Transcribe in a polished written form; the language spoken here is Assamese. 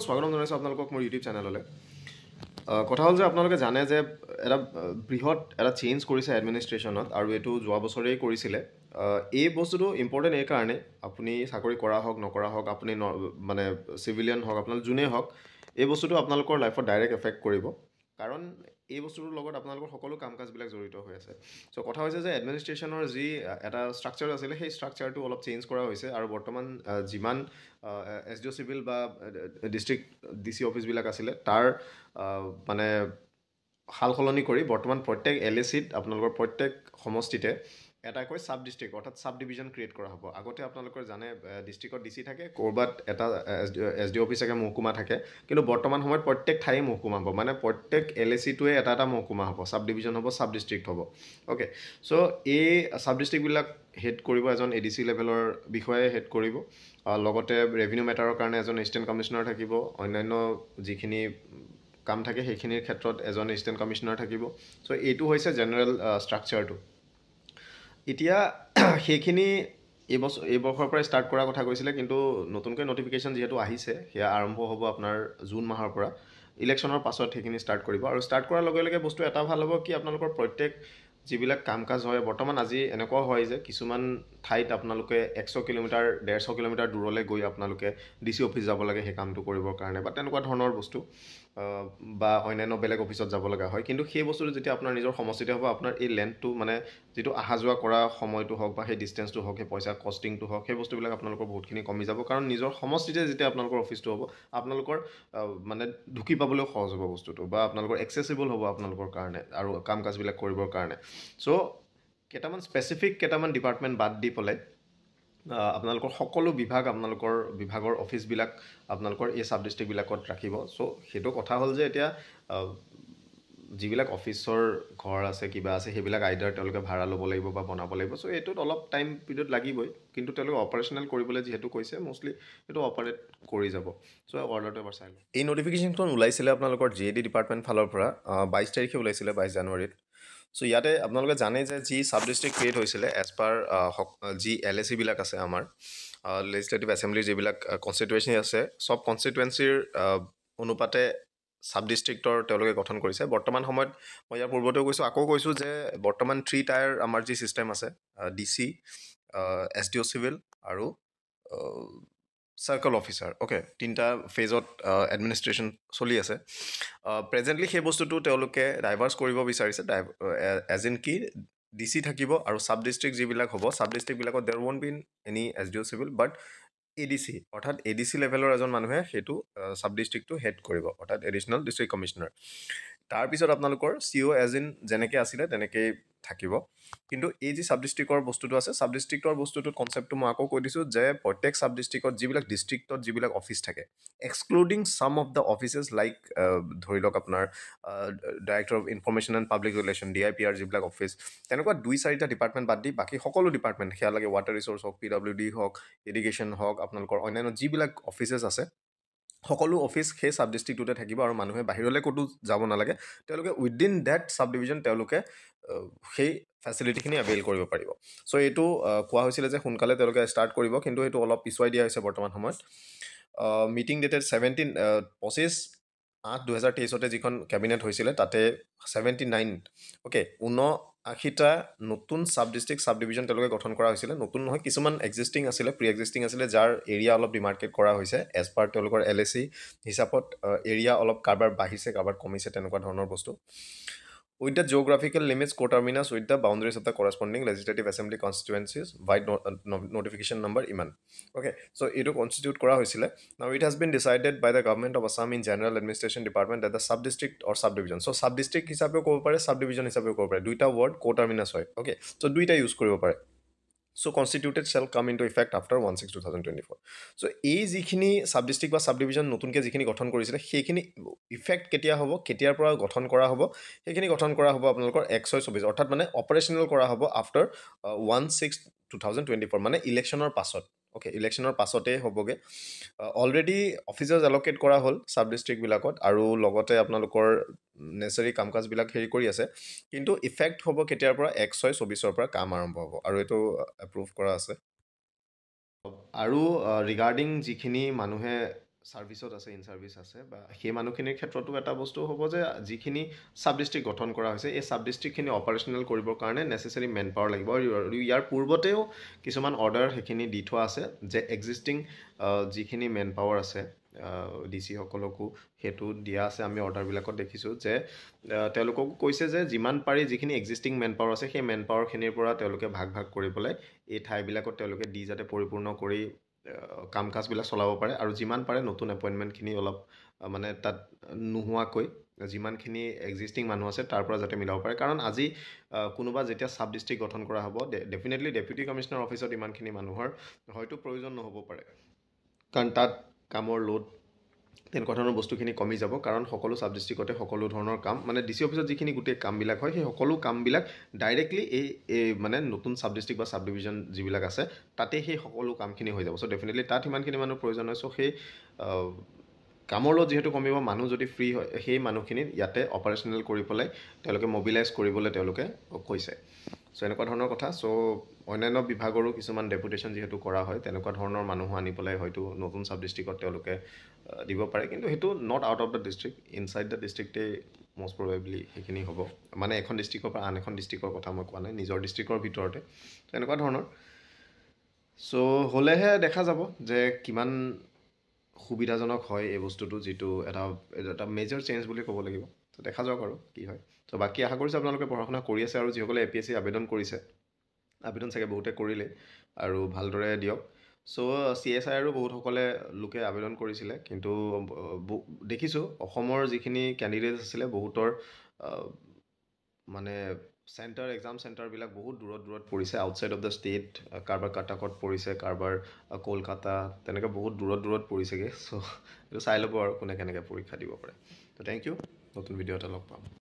স্বাগতম জনাইছোঁ আপোনালোকক মোৰ ইউটিউব চেনেললৈ। কথা হ'ল যে আপোনালোকে জানে যে এটা বৃহৎ এটা চেঞ্জ কৰিছে এডমিনিষ্ট্ৰেশ্যনত, আৰু এইটো যোৱা বছৰেই কৰিছিলে। এই বস্তুটো ইম্পৰ্টেণ্ট এই কাৰণে, আপুনি চাকৰি কৰা হওক নকৰা হওক, আপুনি মানে চিভিলিয়ান হওক, আপোনালোক যোনেই হওক, এই বস্তুটো আপোনালোকৰ লাইফত ডাইৰেক্ট এফেক্ট কৰিব, কাৰণ এই বস্তুটোৰ লগত আপোনালোকৰ সকলো কাম কাজবিলাক জড়িত হৈ আছে। চ' কথা হৈছে যে এডমিনিষ্ট্ৰেশ্যনৰ যি এটা ষ্ট্ৰাকচাৰ আছিলে, সেই ষ্ট্ৰাকচাৰটো অলপ চেঞ্জ কৰা হৈছে, আৰু বৰ্তমান যিমান SDO চিভিল বা ডিষ্ট্ৰিক্ট DC অফিচবিলাক আছিলে, তাৰ মানে সাল সলনি কৰি বৰ্তমান প্ৰত্যেক LACত আপোনালোকৰ প্ৰত্যেক সমষ্টিতে এটাকৈ ছাব ডিষ্ট্ৰিক্ট অৰ্থাৎ ছাব ডিভিজন ক্ৰিয়েট কৰা হ'ব। আগতে আপোনালোকৰ জানে ডিষ্ট্ৰিক্টত DC থাকে, ক'ৰবাত এটা SDO অফিচ থাকে, মহকুমা থাকে, কিন্তু বৰ্তমান সময়ত প্ৰত্যেক ঠায়ে মহকুমা হ'ব, মানে প্ৰত্যেক LACটোৱে এটা মহকুমা হ'ব, ছাব ডিভিজন হ'ব, ছাব ডিষ্ট্ৰিক্ট হ'ব। অ'কে, চ' এই ছাব ডিষ্ট্ৰিক্টবিলাক হেড কৰিব এজন ADC লেভেলৰ বিষয়াই হেড কৰিব। লগতে ৰেভিনিউ মেটাৰৰ কাৰণে এজন এছিষ্টেণ্ট কমিশ্যনাৰ থাকিব, অন্যান্য যিখিনি কাম থাকে সেইখিনিৰ ক্ষেত্ৰত এজন এছিষ্টেণ্ট কমিশ্যনাৰ থাকিব। চ' এইটো হৈছে জেনেৰেল ষ্ট্ৰাকচাৰটো। এতিয়া সেইখিনি এই বৰ্ষৰ পৰাই ষ্টাৰ্ট কৰাৰ কথা কৈছিলে, কিন্তু নতুনকৈ নটিফিকেশ্যন যিহেতু আহিছে, সেয়া আৰম্ভ হ'ব আপোনাৰ জুন মাহৰ পৰা। ইলেকশ্যনৰ পাছত সেইখিনি ষ্টাৰ্ট কৰিব, আৰু ষ্টাৰ্ট কৰাৰ লগে লগে বস্তু এটা ভাল হ'ব কি, আপোনালোকৰ প্ৰত্যেক যিবিলাক কাম কাজ হয়, বৰ্তমান আজি এনেকুৱাও হয় যে কিছুমান ঠাইত আপোনালোকে 100 কিলোমিটাৰ 150 কিলোমিটাৰ দূৰলৈ গৈ আপোনালোকে DC অফিচ যাব লাগে সেই কামটো কৰিবৰ কাৰণে, বা তেনেকুৱা ধৰণৰ বস্তু, বা অন্যান্য বেলেগ অফিচত যাব লগা হয়। কিন্তু সেই বস্তুটো যেতিয়া আপোনাৰ নিজৰ সমষ্টিতে হ'ব, আপোনাৰ এই লেণ্ডটো, মানে যিটো অহা যোৱা কৰা সময়টো হওক, বা সেই ডিষ্টেঞ্চটো হওক, সেই পইচা কষ্টিংটো হওক, সেই বস্তুবিলাক আপোনালোকৰ বহুতখিনি কমি যাব, কাৰণ নিজৰ সমষ্টিতে যেতিয়া আপোনালোকৰ অফিচটো হ'ব, আপোনালোকৰ মানে ঢুকি পাবলৈও সহজ হ'ব বস্তুটো, বা আপোনালোকৰ একচেচিবল হ'ব আপোনালোকৰ কাৰণে আৰু কাম কাজবিলাক কৰিবৰ কাৰণে। চ' কেইটামান ডিপাৰ্টমেণ্ট বাদ দি পেলাই আপোনালোকৰ সকলো বিভাগ, আপোনালোকৰ বিভাগৰ অফিচবিলাক আপোনালোকৰ এই ছাব ডিষ্ট্ৰিক্টবিলাকত ৰাখিব। চ' সেইটো কথা হ'ল যে এতিয়া যিবিলাক অফিচৰ ঘৰ আছে, কিবা আছে, সেইবিলাক আইডাৰ তেওঁলোকে ভাড়া ল'ব লাগিব বা বনাব লাগিব। চ' এইটোত অলপ টাইম পিৰিয়ড লাগিবই, কিন্তু তেওঁলোকে অপাৰেশ্যনেল কৰিবলৈ যিহেতু কৈছে, মষ্টলি সেইটো অপাৰেট কৰি যাব। চ' অৰ্ডাৰটো এবাৰ চাই লওঁ। এই নটিফিকেশ্যনখন ওলাইছিলে আপোনালোকৰ GAD ডিপাৰ্টমেণ্ট ফালৰ পৰা 22 তাৰিখে ওলাইছিলে, 22 জানুৱাৰীত। চ' ইয়াতে আপোনালোকে জানে যে যি ছাব ডিষ্ট্ৰিক্ট ক্ৰিয়েট হৈছিলে এজ পাৰ যি LACবিলাক আছে, আমাৰ লেজিছলেটিভ এছেম্বলিৰ যিবিলাক কনষ্টিটুৱেঞ্চি আছে, চব কনষ্টিটুৱেঞ্চিৰ অনুপাতে ছাব ডিষ্ট্ৰিক্টৰ তেওঁলোকে গঠন কৰিছে। বৰ্তমান সময়ত মই ইয়াৰ পূৰ্বতেও কৈছোঁ, আকৌ কৈছোঁ যে বৰ্তমান 3 টায়াৰ আমাৰ যি ছিষ্টেম আছে, DC, SDO চিভিল আৰু চাৰ্কল অফিচাৰ, অ'কে, 3টা ফেজত এডমিনিষ্ট্ৰেশ্যন চলি আছে। প্ৰেজেণ্টলি সেই বস্তুটো তেওঁলোকে ডাইভাৰ্চ কৰিব বিচাৰিছে, এজ ইন কি DC থাকিব, আৰু ছাব ডিষ্ট্ৰিক্ট যিবিলাক হ'ব, ছাব ডিষ্ট্ৰিক্টবিলাকত there won't be any SDO civil, but ADC অৰ্থাৎ ADC লেভেলৰ এজন মানুহে সেইটো ছাব ডিষ্ট্ৰিক্টটো হেড কৰিব, অৰ্থাৎ এডিশ্যনেল ডিষ্ট্ৰিক্ট কমিশ্যনাৰ। তাৰপিছত আপোনালোকৰ CO এজ ইন যেনেকৈ আছিলে তেনেকেই থাকিব। কিন্তু এই যি ছাব ডিষ্ট্ৰিক্টৰ বস্তুটো আছে, ছাব ডিষ্ট্ৰিক্টৰ বস্তুটোৰ কনচেপ্টটো মই আকৌ কৈ দিছোঁ যে প্ৰত্যেক ছাব ডিষ্ট্ৰিক্টত যিবিলাক অফিচ থাকে, excluding some of the offices like ধৰি লওক আপোনাৰ director of information and public relation, DIPR যিবিলাক অফিচ, তেনেকুৱা 2-4টা ডিপাৰ্টমেণ্ট বাদ দি বাকী সকলো ডিপাৰ্টমেণ্ট, সেয়া লাগে ৱাটাৰ ৰিচোৰ্চ হওক, PWD হওক, ইৰিগেশ্যন হওক, আপোনালোকৰ অন্যান্য যিবিলাক অফিচেছ আছে, সকলো অফিচ সেই ছাব ডিষ্ট্ৰিক্টটোতে থাকিব, আৰু মানুহে বাহিৰলৈ ক'তো যাব নালাগে। তেওঁলোকে উইদিন ডেট ছাব ডিভিজন তেওঁলোকে সেই ফেচিলিটিখিনি এভেইল কৰিব পাৰিব। চ' এইটো কোৱা হৈছিলে যে সোনকালে তেওঁলোকে ষ্টাৰ্ট কৰিব, কিন্তু সেইটো অলপ পিছুৱাই দিয়া হৈছে বৰ্তমান সময়ত। মিটিং ডেটেড 25/8/2023 যিখন কেবিনেট হৈছিলে, তাতে 79 অ'কে 79টা নতুন ছাব ডিষ্ট্ৰিক্ট ছাব ডিভিজন তেওঁলোকে গঠন কৰা হৈছিলে। নতুন নহয়, কিছুমান এক্সিষ্টিং আছিলে, প্ৰি এক্সিষ্টিং আছিলে, যাৰ এৰিয়া অলপ ডিমাৰ্কেট কৰা হৈছে এজ পাৰ তেওঁলোকৰ LAC হিচাপত। এৰিয়া অলপ কাৰোবাৰ বাঢ়িছে, কাৰোবাৰ কমিছে, তেনেকুৱা ধৰণৰ বস্তু। With the geographical limits coterminous with the boundaries of the corresponding legislative assembly constituencies vide notification number ইমান। অ'কে, চ' এইটো কনষ্টিটিউট কৰা হৈছিলে। Now it has been decided by the government of Assam in general administration department at the sub district or sub division. So' sub district হিচাপেও ক'ব পাৰে, ছাব ডিভিজন হিচাপেও ক'ব পাৰে, দুইটা ৱৰ্ড কোটাৰমিনাছ হয়। অ'কে, চ' দুইটা ইউজ কৰিব পাৰে। So' constituted shall come into effect after 1/6/2024। So' এই যিখিনি ছাব ডিষ্ট্ৰিক্ট বা ছাব ডিভিজন নতুনকৈ যিখিনি গঠন কৰিছিলে, সেইখিনি ইফেক্ট কেতিয়া হ'ব, কেতিয়াৰ পৰা গঠন কৰা হ'ব, সেইখিনি গঠন কৰা হ'ব আপোনালোকৰ 1/6/24, অৰ্থাৎ মানে অপাৰেশ্যনেল কৰা হ'ব আফটাৰ 1/6/2024, মানে ইলেকশ্যনৰ পাছত। অ'কে, ইলেকশ্যনৰ পাছতেই হ'বগৈ। অলৰেডি অফিচাৰ্ছ এল'কেট কৰা হ'ল ছাব ডিষ্ট্ৰিক্টবিলাকত, আৰু লগতে আপোনালোকৰ নেচেচাৰী কাম কাজবিলাক হেৰি কৰি আছে, কিন্তু ইফেক্ট হ'ব কেতিয়াৰ পৰা 1/6/24 পৰা কাম আৰম্ভ হ'ব, আৰু এইটো এপ্ৰুভ কৰা আছে। আৰু ৰিগাৰ্ডিং যিখিনি মানুহে ছাৰ্ভিচত আছে, ইন ছাৰ্ভিচ আছে, বা সেই মানুহখিনিৰ ক্ষেত্ৰতো এটা বস্তু হ'ব যে যিখিনি ছাব ডিষ্ট্ৰিক্ট গঠন কৰা হৈছে, এই ছাব ডিষ্ট্ৰিক্টখিনি অপাৰেশ্যনেল কৰিবৰ কাৰণে নেচেচাৰী মেন পাৱাৰ লাগিব। আৰু ইয়াৰ পূৰ্বতেও কিছুমান অৰ্ডাৰ সেইখিনি দি থোৱা আছে যে এক্সিষ্টিং যিখিনি মেন পাৱাৰ আছে ডি চিসকলকো সেইটো দিয়া আছে। আমি অৰ্ডাৰবিলাকত দেখিছোঁ যে তেওঁলোককো কৈছে যে যিমান পাৰি যিখিনি এক্সিষ্টিং মেন পাৱাৰ আছে সেই মেন পাৱাৰখিনিৰ পৰা তেওঁলোকে ভাগ ভাগ কৰি পেলাই এই ঠাইবিলাকত তেওঁলোকে দি যাতে পৰিপূৰ্ণ কৰি কাম কাজবিলাক চলাব পাৰে। আৰু যিমান পাৰে নতুন এপইণ্টমেণ্টখিনি অলপ মানে তাত নোহোৱাকৈ যিমানখিনি এক্সিষ্টিং মানুহ আছে তাৰ পৰা যাতে মিলাব পাৰে। কাৰণ আজি কোনোবা যেতিয়া ছাব ডিষ্ট্ৰিক্ট গঠন কৰা হ'ব, ডেফিনেটলি ডেপুটি কমিশ্যনাৰ অফিচত ইমানখিনি মানুহৰ হয়তো প্ৰয়োজন নহ'ব পাৰে, কাৰণ তাত কামৰ লোড তেনেকুৱা ধৰণৰ বস্তুখিনি কমি যাব। কাৰণ সকলো ছাব ডিষ্ট্ৰিক্টতে সকলো ধৰণৰ কাম মানে ডি চি অফিচত যিখিনি গোটেই কামবিলাক হয় সেই সকলো কামবিলাক ডাইৰেক্টলি এই মানে নতুন ছাব ডিষ্ট্ৰিক্ট বা ছাব ডিভিজন যিবিলাক আছে তাতে সেই সকলো কামখিনি হৈ যাব। চ' ডেফিনেটলি তাত সিমানখিনি মানুহ প্ৰয়োজন হয়। চ' সেই কামৰ লোড যিহেতু কমিব, মানুহ যদি ফ্ৰী হয় সেই মানুহখিনি ইয়াতে অপাৰেশ্যনেল কৰি পেলাই তেওঁলোকে মবিলাইজ কৰিবলৈ তেওঁলোকে কৈছে। চ' এনেকুৱা ধৰণৰ কথা। চ' অন্যান্য বিভাগৰো কিছুমান ডেপুটেশ্যন যিহেতু কৰা হয়, তেনেকুৱা ধৰণৰ মানুহো আনি পেলাই হয়তো নতুন ছাব ডিষ্ট্ৰিক্টত তেওঁলোকে দিব পাৰে। কিন্তু সেইটো not out of the district, inside the ডিষ্ট্ৰিক্টেই মষ্ট প্ৰবেবলি সেইখিনি হ'ব। মানে এখন ডিষ্ট্ৰিক্টৰ পৰা আন এখন ডিষ্ট্ৰিক্টৰ কথা মই কোৱা নাই, নিজৰ ডিষ্ট্ৰিক্টৰ ভিতৰতে। তেনেকুৱা ধৰণৰ। চ' হ'লেহে দেখা যাব যে কিমান সুবিধাজনক হয় এই বস্তুটো, যিটো এটা মেজৰ চেঞ্জ বুলি ক'ব লাগিব। ত' দেখা যাওক আৰু কি হয়। ত' বাকী আশা কৰিছোঁ আপোনালোকে পঢ়া শুনা কৰি আছে, আৰু যিসকলে APSC আবেদন কৰিছে, আবেদন চাগে বহুতে কৰিলে আৰু ভালদৰে দিয়ক। চ' CSIৰো বহুতসকলে লোকে আবেদন কৰিছিলে, কিন্তু দেখিছোঁ অসমৰ যিখিনি কেণ্ডিডেটছ আছিলে বহুতৰ মানে এক্সাম চেণ্টাৰবিলাক বহুত দূৰত পৰিছে, আউটছাইড অফ দ্য ষ্টেট। কাৰোবাৰ কাটাকত পৰিছে, কাৰোবাৰ কলকাতা, তেনেকৈ বহুত দূৰত পৰিছেগৈ। চ' এইটো চাই ল'ব আৰু কোনে কেনেকৈ পৰীক্ষা দিব পাৰে। ত' থেংক ইউ, নতুন ভিডিঅ' এটা লগ পাম।